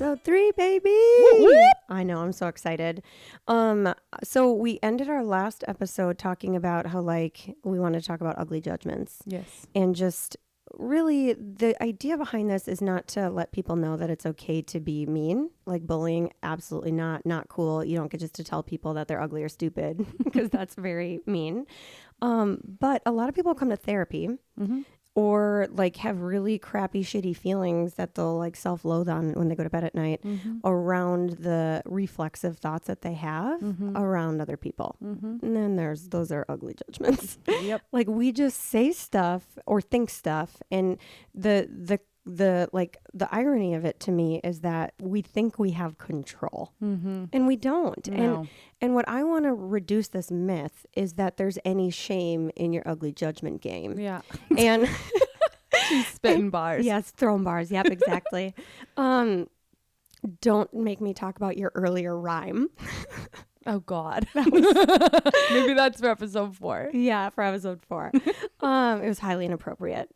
Episode 3, baby. Whoop, whoop. I know, I'm so excited. So we ended our last episode talking about how like we want to talk about ugly judgments. Yes. And just really the idea behind this is not to let people know that it's okay to be mean. Like bullying, absolutely not cool. You don't get just to tell people that they're ugly or stupid because that's very mean. But a lot of people come to therapy or like have really crappy, shitty feelings that they'll like self-loathe on when they go to bed at night around the reflexive thoughts that they have around other people. And then those are ugly judgments. Yep. Like we just say stuff or think stuff, and the irony of it to me is that we think we have control and we don't. No. And what I want to reduce this myth is that there's any shame in your ugly judgment game. Yeah. And She's spitting bars. yes, throwing bars. Yep, exactly. Don't make me talk about your earlier rhyme. Oh God. Maybe that's for episode 4. Yeah, for episode 4. It was highly inappropriate.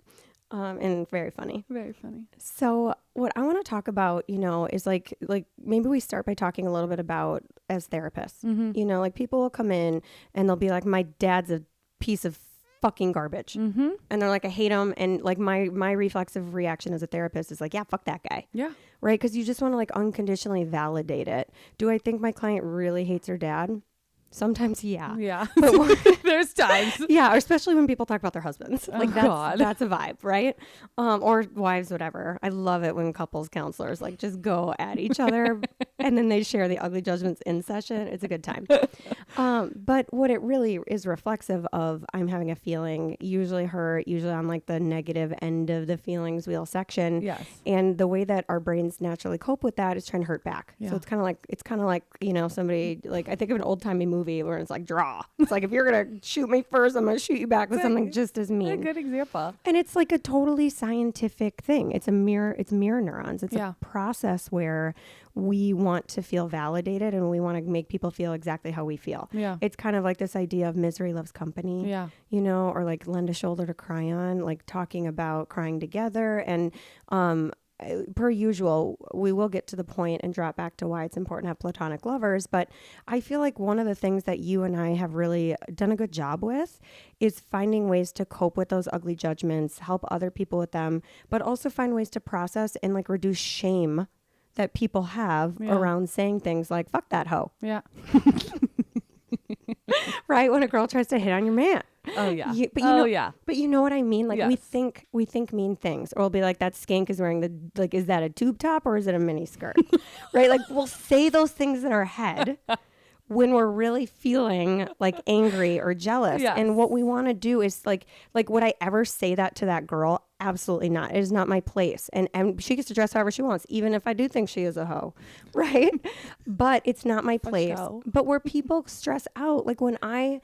And very funny. Very funny. So what I want to talk about, is like maybe we start by talking a little bit about as therapists, like people will come in and they'll be like, my dad's a piece of fucking garbage. And they're like, I hate him. And like my reflexive reaction as a therapist is like, yeah, fuck that guy. Yeah. Right. Cause you just want to like unconditionally validate it. Do I think my client really hates her dad? Sometimes, yeah. Yeah. But There's times. yeah, especially when people talk about their husbands. Like God. that's a vibe, right? Or wives, whatever. I love it when couples counselors like just go at each other and then they share the ugly judgments in session. It's a good time. But what it really is reflexive of, I'm having a feeling, usually hurt, usually on like the negative end of the feelings wheel section. Yes. And the way that our brains naturally cope with that is trying to hurt back. Yeah. So it's kind of like, somebody, like I think of an old timey movie where it's like draw. It's like, if you're going to shoot me first, I'm going to shoot you back with something just as A mean. good example. And it's like a totally scientific thing. It's mirror neurons. It's a process where we want to feel validated and we want to make people feel exactly how we feel. Yeah. It's kind of like this idea of misery loves company. Yeah. Or like lend a shoulder to cry on, like talking about crying together. And per usual, we will get to the point and drop back to why it's important to have platonic lovers. But I feel like one of the things that you and I have really done a good job with is finding ways to cope with those ugly judgments, help other people with them, but also find ways to process and like reduce shame that people have around saying things like, fuck that hoe. Yeah. Right? When a girl tries to hit on your man. Oh yeah. But you know what I mean? Like Yes. we think mean things, or we'll be like, that skank is wearing is that a tube top or is it a mini skirt? Right? Like we'll say those things in our head when we're really feeling like angry or jealous. Yes. And what we want to do is like would I ever say that to that girl? Absolutely not. It is not my place. And she gets to dress however she wants, even if I do think she is a hoe. Right? But it's not my place. But where people stress out, like when I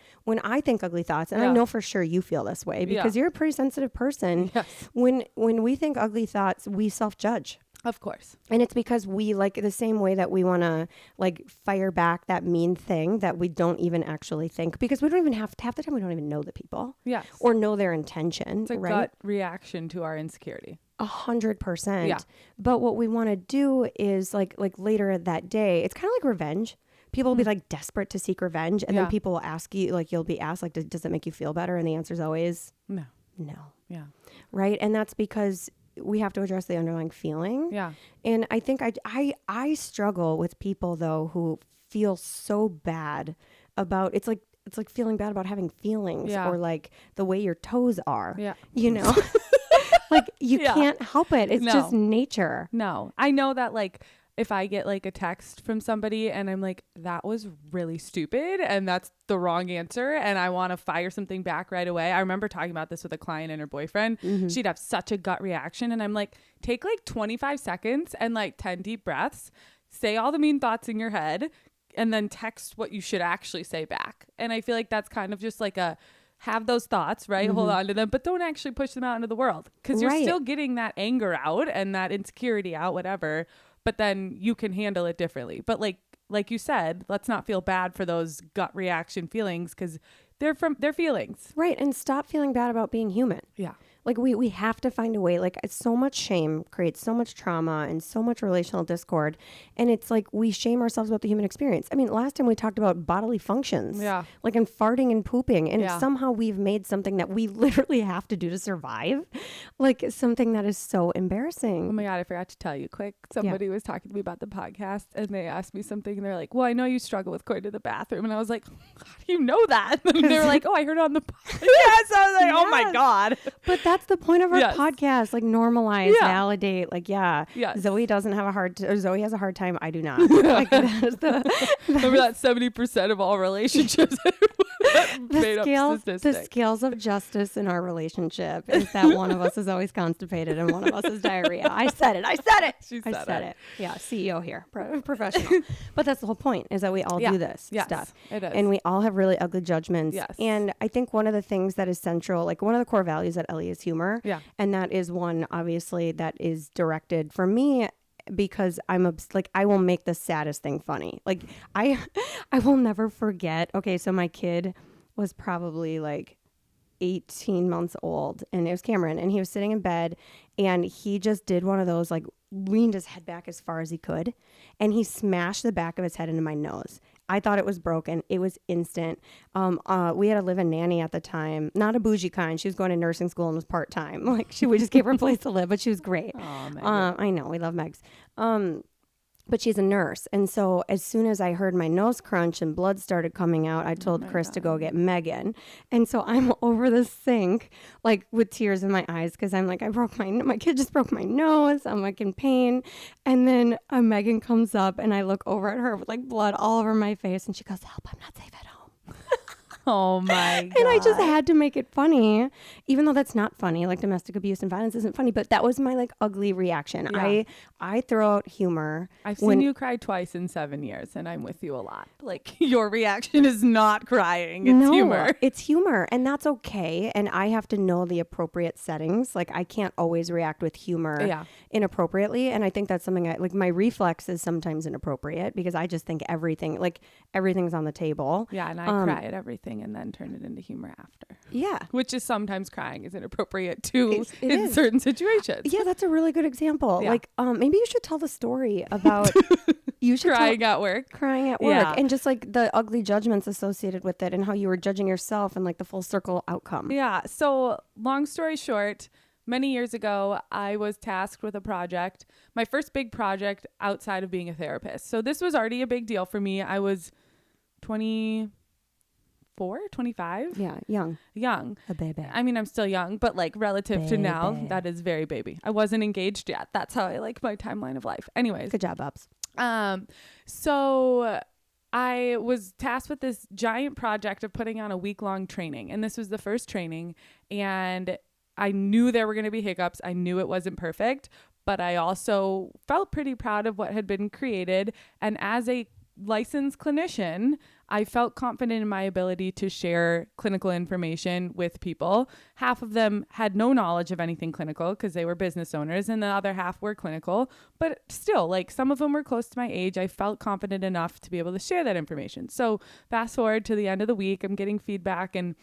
think ugly thoughts, and I know for sure you feel this way because you're a pretty sensitive person. Yes. When we think ugly thoughts, we self-judge. Of course. And it's because we like the same way that we want to like fire back that mean thing that we don't even actually think, because we don't even half the time we don't even know the people. Yes. Or know their intention. It's a right? gut reaction to our insecurity. 100%. Yeah. But what we want to do is like later that day, it's kind of like revenge. People will be like desperate to seek revenge. And then people will ask you, like you'll be asked, like, does it make you feel better? And the answer is always No. Yeah. Right. And that's because we have to address the underlying feeling. Yeah. And I think I struggle with people though who feel so bad about it's like feeling bad about having feelings or like the way your toes are. Yeah. Like you can't help it. It's just nature. No. I know that like if I get like a text from somebody and I'm like, that was really stupid and that's the wrong answer and I want to fire something back right away. I remember talking about this with a client and her boyfriend. She'd have such a gut reaction and I'm like, take like 25 seconds and like 10 deep breaths, say all the mean thoughts in your head and then text what you should actually say back. And I feel like that's kind of just like have those thoughts, right? Hold on to them, but don't actually push them out into the world because you're still getting that anger out and that insecurity out, whatever. But then you can handle it differently. But like you said, let's not feel bad for those gut reaction feelings because they're feelings. Right. And stop feeling bad about being human. Yeah. Like we have to find a way. Like it's so much shame creates so much trauma and so much relational discord. And it's like we shame ourselves about the human experience. I mean, last time we talked about bodily functions. Yeah. Like in farting and pooping. And Yeah. somehow we've made something that we literally have to do to survive. Like something that is so embarrassing. Oh my God, I forgot to tell you quick. Somebody was talking to me about the podcast and they asked me something and they're like, well, I know you struggle with going to the bathroom. And I was like, how do you know that? And they were like, oh, I heard it on the podcast. Yes. I was like, oh my God. But that's the point of our Yes. podcast. Like normalize, Yeah. validate. Like, yeah. Yes. Zoe doesn't have a hard or Zoe has a hard time. I do not. Like that is Remember that 70% of all relationships the scales of justice in our relationship is that one of us is always constipated and one of us is diarrhea. I said it. She I said said it. Yeah, CEO here, professional. But that's the whole point is that we all do this stuff. It is. And we all have really ugly judgments. Yes. And I think one of the things that is central, like one of the core values at Ellie is humor. Yeah. And that is one, obviously, that is directed for me because I will make the saddest thing funny. Like I will never forget. Okay, so my kid was probably like 18 months old and it was Cameron and he was sitting in bed and he just did one of those, like leaned his head back as far as he could and he smashed the back of his head into my nose. I thought it was broken. It was instant. We had a live-in nanny at the time, not a bougie kind. She was going to nursing school and was part-time. Like we just gave her a place to live, but she was great. Oh, I know, we love Megs. But she's a nurse. And so as soon as I heard my nose crunch and blood started coming out, I told Chris to go get Megan. And so I'm over the sink, like with tears in my eyes, because I'm like, my kid just broke my nose. I'm like in pain. And then Megan comes up and I look over at her with like blood all over my face. And she goes, help, I'm not safe at home. Oh my God. And I just had to make it funny, even though that's not funny. Like domestic abuse and violence isn't funny, but that was my like ugly reaction. Yeah. I throw out humor. I've seen you cry twice in 7 years and I'm with you a lot. Like your reaction is not crying. It's humor. It's humor and that's okay. And I have to know the appropriate settings. Like I can't always react with humor inappropriately. And I think that's something like my reflex is sometimes inappropriate because I just think everything's on the table. Yeah. And I cry at everything and then turn it into humor after. Yeah. Which is sometimes crying is inappropriate too it in is. certain situations. Yeah, that's a really good example. Yeah. Like maybe you should tell the story about Crying at work. Crying at work and just like the ugly judgments associated with it and how you were judging yourself and like the full circle outcome. Yeah. So long story short, many years ago, I was tasked with a project, my first big project outside of being a therapist. So this was already a big deal for me. I was 24, 25. Yeah, young. A baby. I mean, I'm still young, but like relative to now, Baby. that is very baby. I wasn't engaged yet. That's how I like my timeline of life. Anyways. Good job, Bubs. So I was tasked with this giant project of putting on a week-long training. And this was the first training. And I knew there were going to be hiccups. I knew it wasn't perfect, but I also felt pretty proud of what had been created. And as a licensed clinician, I felt confident in my ability to share clinical information with people. Half of them had no knowledge of anything clinical because they were business owners, and the other half were clinical. But still, like some of them were close to my age. I felt confident enough to be able to share that information. So fast forward to the end of the week, I'm getting feedback, and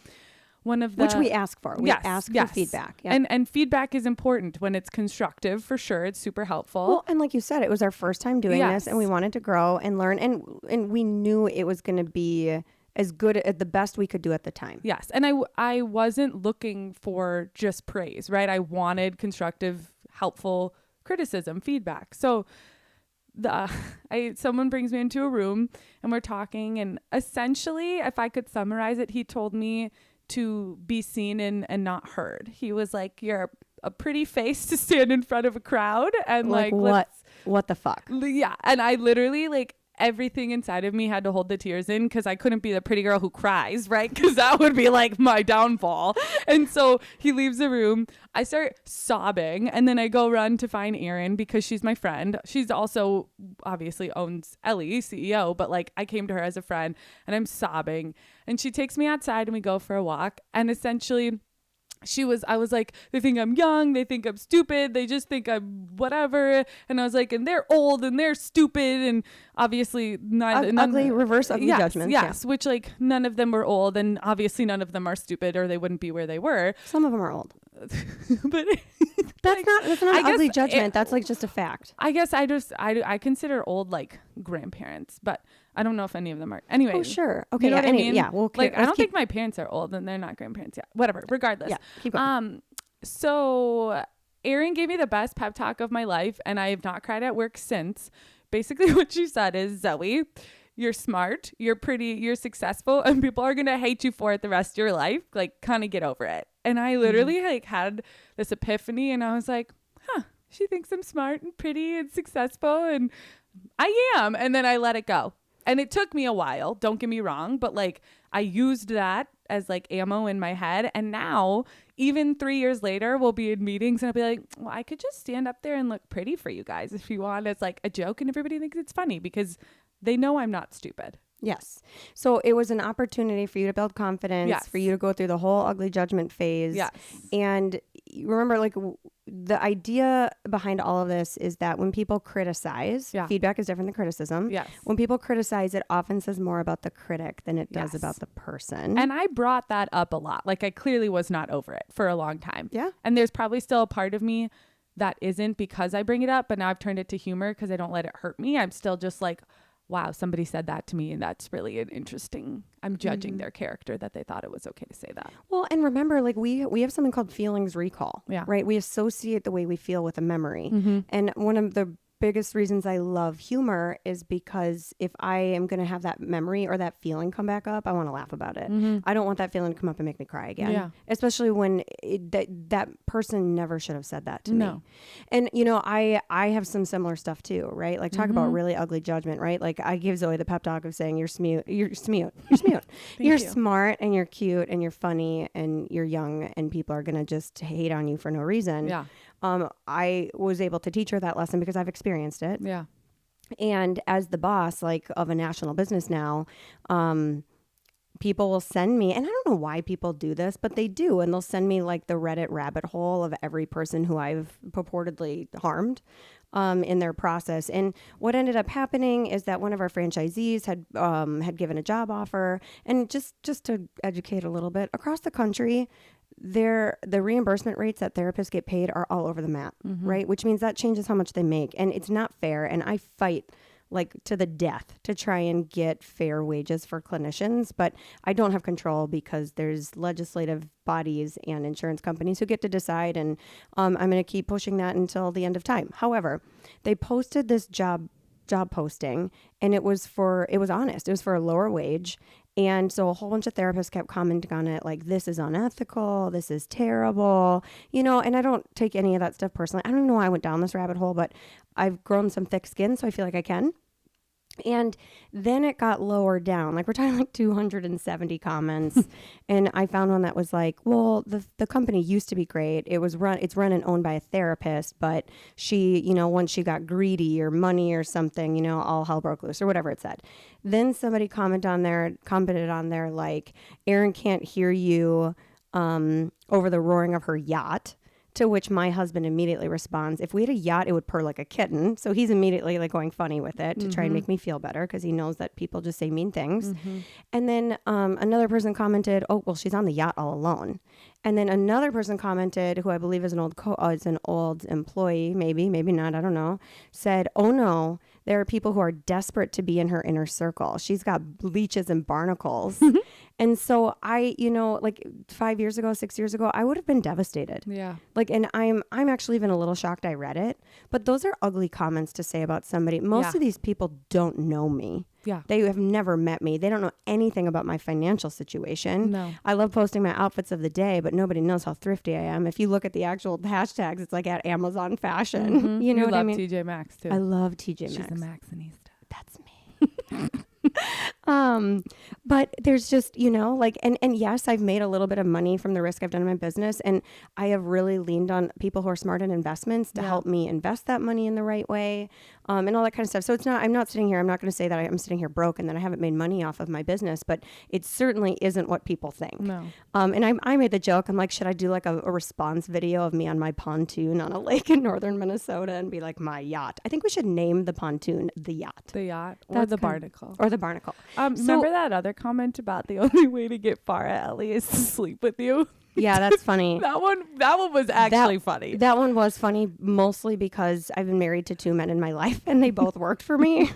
which we ask for. We ask for feedback. Yep. And feedback is important when it's constructive, for sure. It's super helpful. Well, and like you said, it was our first time doing this and we wanted to grow and learn and we knew it was going to be as good at the best we could do at the time. Yes. And I wasn't looking for just praise, right? I wanted constructive, helpful criticism, feedback. So someone brings me into a room and we're talking, and essentially, if I could summarize it, he told me to be seen and not heard. He was like, you're a pretty face to stand in front of a crowd and like what the fuck? Yeah. And I literally like everything inside of me had to hold the tears in because I couldn't be the pretty girl who cries, right? Because that would be like my downfall. And so he leaves the room. I start sobbing, and then I go run to find Erin because she's my friend. She's also obviously owns Ellie, CEO, but like I came to her as a friend, and I'm sobbing. And she takes me outside and we go for a walk. And essentially I was like, they think I'm young, they think I'm stupid, they just think I'm whatever. And I was like, and they're old and they're stupid, and obviously reverse ugly judgments. Yes, which like none of them were old, and obviously none of them are stupid or they wouldn't be where they were. Some of them are old. but that's not an ugly judgment. That's like just a fact. I guess I consider old like grandparents, but I don't know if any of them are. Anyway. Oh, sure. Okay. You know what I mean? Yeah. Well, like I don't think my parents are old and they're not grandparents yet. Whatever. Regardless. Yeah. Keep going. So Erin gave me the best pep talk of my life, and I have not cried at work since. Basically, what she said is, Zoey, you're smart, you're pretty, you're successful, and people are going to hate you for it the rest of your life. Like, kind of get over it. And I literally like had this epiphany, and I was like, she thinks I'm smart and pretty and successful, and I am. And then I let it go. And it took me a while, don't get me wrong, but like I used that as like ammo in my head. And now, even 3 years later, we'll be in meetings and I'll be like, well, I could just stand up there and look pretty for you guys if you want. It's like a joke and everybody thinks it's funny because they know I'm not stupid. Yes. So it was an opportunity for you to build confidence, for you to go through the whole ugly judgment phase. Yes. And remember, like, the idea behind all of this is that when people criticize, feedback is different than criticism. Yes. When people criticize, it often says more about the critic than it does about the person. And I brought that up a lot. Like, I clearly was not over it for a long time. Yeah. And there's probably still a part of me that isn't because I bring it up, but now I've turned it to humor because I don't let it hurt me. I'm still just like, wow, somebody said that to me, and that's really an interesting, I'm judging their character that they thought it was okay to say that. Well, and remember, like, we have something called feelings recall, right? We associate the way we feel with a memory. And one of the biggest reasons I love humor is because if I am going to have that memory or that feeling come back up, I want to laugh about it. I don't want that feeling to come up and make me cry again, especially when that person never should have said that to me. And, you know, I have some similar stuff too, right? Like, talk about really ugly judgment, right? Like, I give Zoey the pep talk of saying you're smart and you're cute and you're funny and you're young and people are going to just hate on you for no reason. I was able to teach her that lesson because I've experienced it. And as the boss, like, of a national business now, people will send me, and I don't know why people do this, but they do. And they'll send me like the Reddit rabbit hole of every person who I've purportedly harmed in their process. And what ended up happening is that one of our franchisees had given a job offer, and just to educate a little bit, across the country, the reimbursement rates that therapists get paid are all over the map, right? Which means that changes how much they make, and it's not fair. And I fight like to the death to try and get fair wages for clinicians, but I don't have control because there's legislative bodies and insurance companies who get to decide, and I'm going to keep pushing that until the end of time. However, they posted this job posting, and it was honest. It was for a lower wage. And so a whole bunch of therapists kept commenting on it, like, this is unethical, this is terrible, you know, and I don't take any of that stuff personally. I don't even know why I went down this rabbit hole, but I've grown some thick skin, so I feel like I can. And then it got lower down, like, we're talking like 270 comments. And I found one that was like, well, the company used to be great. It's run and owned by a therapist, but she, you know, once she got greedy or money or something, you know, all hell broke loose or whatever it said. Then somebody commented on there like, Erin can't hear you over the roaring of her yacht. To which my husband immediately responds, if we had a yacht, it would purr like a kitten. So he's immediately like going funny with it to try and make me feel better because he knows that people just say mean things. And then another person commented, oh, well, she's on the yacht all alone. And then another person commented, who I believe is an old employee, maybe not, I don't know, said, oh no, there are people who are desperate to be in her inner circle. She's got leeches and barnacles. And so I, you know, like 6 years ago, I would have been devastated. Yeah. Like, and I'm actually even a little shocked I read it, but those are ugly comments to say about somebody. Most of these people don't know me. Yeah. They have never met me. They don't know anything about my financial situation. No. I love posting my outfits of the day, but nobody knows how thrifty I am. If you look at the actual hashtags, it's like at Amazon fashion. You know what I mean? You love TJ Maxx too. I love TJ Maxx. She's a Maxxinista. That's me. But there's just, you know, like, and yes, I've made a little bit of money from the risk I've done in my business. And I have really leaned on people who are smart in investments to help me invest that money in the right way. And all that kind of stuff. So I'm not sitting here, I'm not going to say that I'm sitting here broke and that I haven't made money off of my business, but it certainly isn't what people think. No. And I made the joke, I'm like, should I do like a response video of me on my pontoon on a lake in northern Minnesota and be like, my yacht? I think we should name the pontoon the yacht. The yacht or the barnacle. Or the barnacle. Remember that other comment about the only way to get far at Ellie is to sleep with you? Yeah, that's funny. That one was actually funny. That one was funny, mostly because I've been married to 2 men in my life and they both worked for me.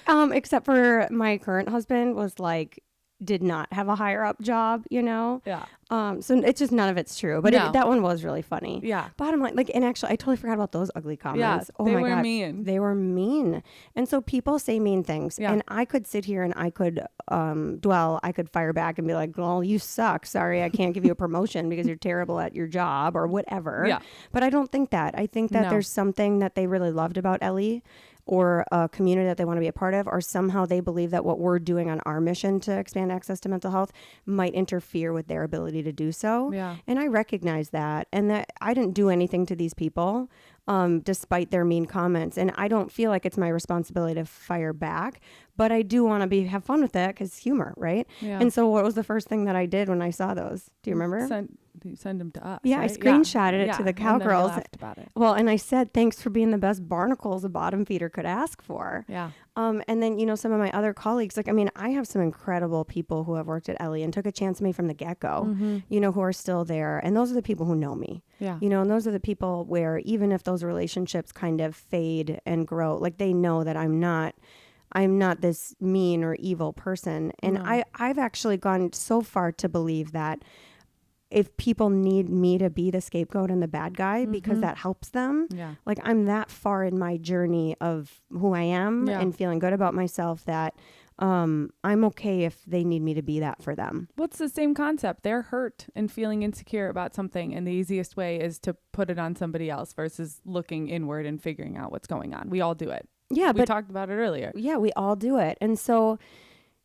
Except for my current husband was like, did not have a higher up job, you know? Yeah. So it's just none of it's true. But No. that one was really funny. Yeah. Bottom line, like, and actually I totally forgot about those ugly comments. Yeah, Oh they my were God. mean. They were mean. And so people say mean things. Yeah. And I could sit here and I could I could fire back and be like, well, you suck. Sorry, I can't give you a promotion because you're terrible at your job or whatever. Yeah. But I don't think that. I think that there's something that they really loved about Ellie, or a community that they want to be a part of, or somehow they believe that what we're doing on our mission to expand access to mental health might interfere with their ability to do so. Yeah. And I recognize that, and that I didn't do anything to these people, despite their mean comments. And I don't feel like it's my responsibility to fire back, but I do want to have fun with that because humor, right? Yeah. And so what was the first thing that I did when I saw those? Do you remember? Send them to us. Yeah, right? I screenshotted it to the cowgirls. Laughed about it. Well, and I said, thanks for being the best barnacles a bottom feeder could ask for. Yeah. And then, you know, some of my other colleagues, like, I mean, I have some incredible people who have worked at Ellie and took a chance on me from the get-go, you know, who are still there. And those are the people who know me. Yeah. You know, and those are the people where even if those relationships kind of fade and grow, like they know that I'm not this mean or evil person. And No. I've actually gone so far to believe that if people need me to be the scapegoat and the bad guy because that helps them, like I'm that far in my journey of who I am and feeling good about myself that I'm okay if they need me to be that for them. Well, it's the same concept. They're hurt and feeling insecure about something, and the easiest way is to put it on somebody else versus looking inward and figuring out what's going on. We all do it. Yeah, we talked about it earlier. Yeah, we all do it. And so,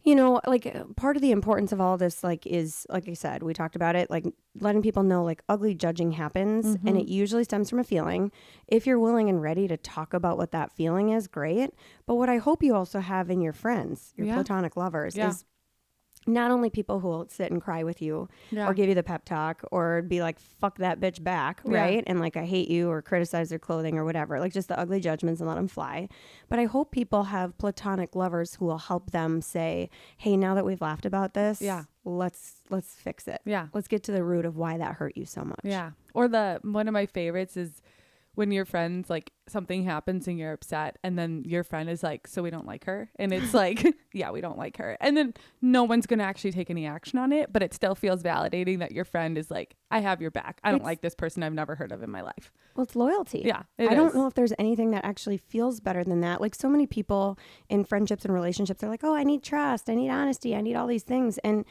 you know, like part of the importance of all this, like, is, like I said, we talked about it, like letting people know, like, ugly judging happens and it usually stems from a feeling. If you're willing and ready to talk about what that feeling is, great. But what I hope you also have in your friends, your platonic lovers, is not only people who will sit and cry with you or give you the pep talk or be like, fuck that bitch back, right? And like, I hate you, or criticize their clothing or whatever, like just the ugly judgments and let them fly. But I hope people have platonic lovers who will help them say, hey, now that we've laughed about this, let's fix it. Yeah. Let's get to the root of why that hurt you so much. Yeah. Or one of my favorites is when your friends, like, something happens and you're upset, and then your friend is like, so we don't like her. And it's like, yeah, we don't like her. And then no one's going to actually take any action on it, but it still feels validating that your friend is like, I have your back. I don't like this person I've never heard of in my life. Well, it's loyalty. Yeah. I don't know if there's anything that actually feels better than that. Like, so many people in friendships and relationships are like, oh, I need trust, I need honesty, I need all these things. And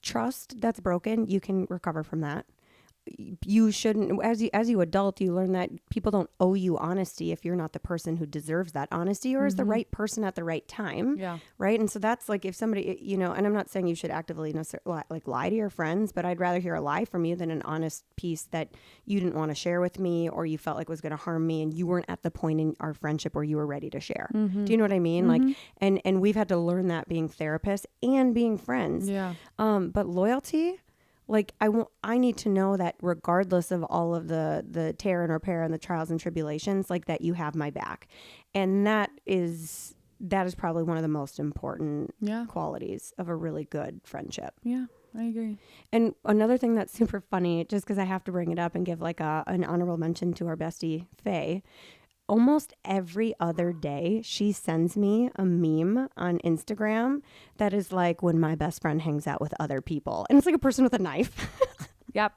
trust that's broken, you can recover from that. You shouldn't, as you adult, you learn that people don't owe you honesty if you're not the person who deserves that honesty or is the right person at the right time. Yeah. Right. And so that's like, if somebody, you know, and I'm not saying you should actively necessarily like lie to your friends, but I'd rather hear a lie from you than an honest piece that you didn't want to share with me, or you felt like was going to harm me and you weren't at the point in our friendship where you were ready to share. Do you know what I mean? Like, and we've had to learn that being therapists and being friends. Yeah. But loyalty, like, I need to know that regardless of all of the tear and repair and the trials and tribulations, like, that you have my back. And that is probably one of the most important qualities of a really good friendship. Yeah, I agree. And another thing that's super funny, just because I have to bring it up and give like an honorable mention to our bestie, Faye. Almost every other day, she sends me a meme on Instagram that is like, when my best friend hangs out with other people. And it's like a person with a knife. Yep.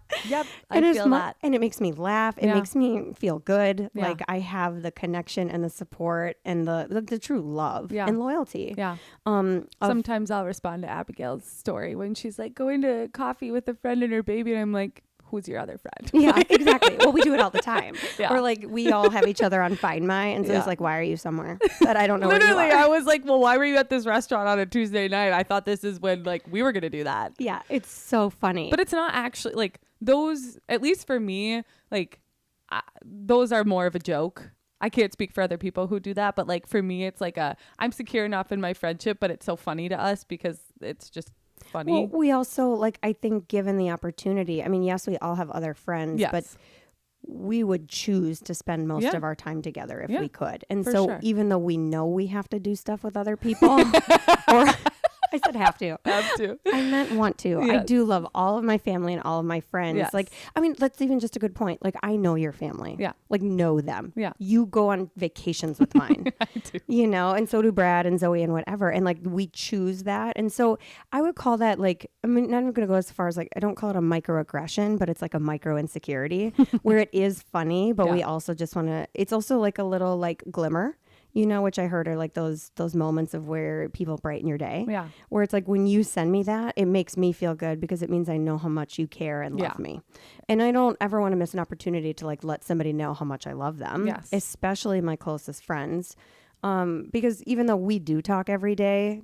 I feel that. And it makes me laugh. It makes me feel good. Yeah. Like, I have the connection and the support and the true love and loyalty. Yeah. Sometimes I'll respond to Abigail's story when she's like going to coffee with a friend and her baby. And I'm like, who's your other friend? Yeah, exactly. Well, we do it all the time. Or like, we all have each other on Find My, and so it's like, why are you somewhere that I don't know where you are? I was like, well, why were you at this restaurant on a Tuesday night? I thought this is when like we were gonna do that. Yeah, it's so funny. But it's not actually like those, at least for me, like those are more of a joke. I can't speak for other people who do that, but like for me, it's like I'm secure enough in my friendship, but it's so funny to us because it's just funny. Well, we also, like, I think given the opportunity, I mean, yes, we all have other friends, but we would choose to spend most of our time together if we could. And so even though we know we have to do stuff with other people I said have to. Have to. I meant want to. Yes. I do love all of my family and all of my friends. Yes. Like, I mean, that's even just a good point. Like, I know your family. Yeah. Like, know them. Yeah. You go on vacations with mine. I do. You know, and so do Brad and Zoe and whatever. And like, we choose that. And so I would call that like, I mean, not even going to go as far as like, I don't call it a microaggression, but it's like a micro insecurity where it is funny, but we also just want to, it's also like a little like glimmer, you know, which I heard are like those moments of where people brighten your day. Yeah. Where it's like when you send me that, it makes me feel good because it means I know how much you care and love me. And I don't ever want to miss an opportunity to like let somebody know how much I love them. Yes. Especially my closest friends. Because even though we do talk every day,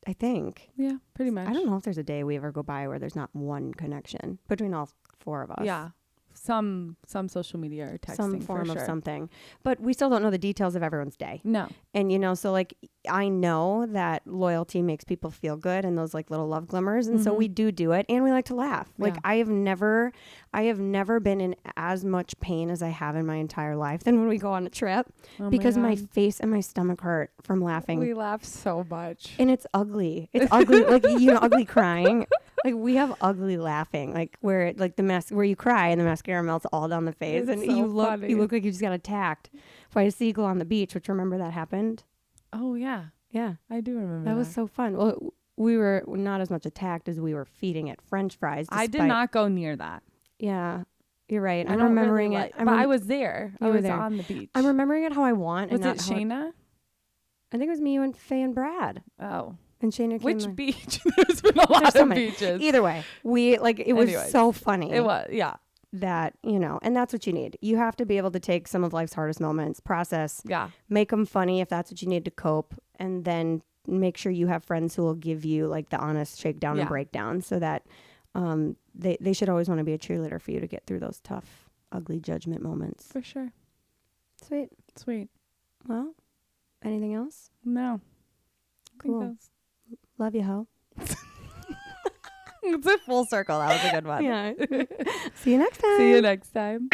I think. Yeah, pretty much. I don't know if there's a day we ever go by where there's not one connection between all four of us. Yeah. Some social media or texting, some form for of sure. something, but we still don't know the details of everyone's day. No. And, you know, so like, I know that loyalty makes people feel good and those like little love glimmers. And so we do it. And we like to laugh. Like I have never been in as much pain as I have in my entire life than when we go on a trip because my face and my stomach hurt from laughing. We laugh so much. And it's ugly. It's ugly. Like, you know, ugly crying. Like we have ugly laughing, like where it, like where you cry and the mascara melts all down the face, It's and so you look like you just got attacked by a seagull on the beach. Which, remember, that happened? Oh yeah, Yeah, I do remember. that was so fun. Well, we were not as much attacked as we were feeding it French fries. I did not go near that. Yeah, you're right. I I'm don't remembering really it. but I was there. I You were was there. on the beach. I'm remembering it how I want. Was and it not how Shayna? I think it was me, you, and Faye and Brad. Oh, And Shayna came. which beach? There's been a lot There's so of many. beaches. Either way, we like it was Anyways, so funny. It was, yeah. That, you know, and that's what you need. You have to be able to take some of life's hardest moments, process, make them funny if that's what you need to cope, and then make sure you have friends who will give you like the honest shakedown and breakdown, so that they should always want to be a cheerleader for you to get through those tough, ugly judgment moments. For sure. Sweet. Well, anything else? No. Cool. Love you, ho. It's a full circle. That was a good one. Yeah. See you next time. See you next time.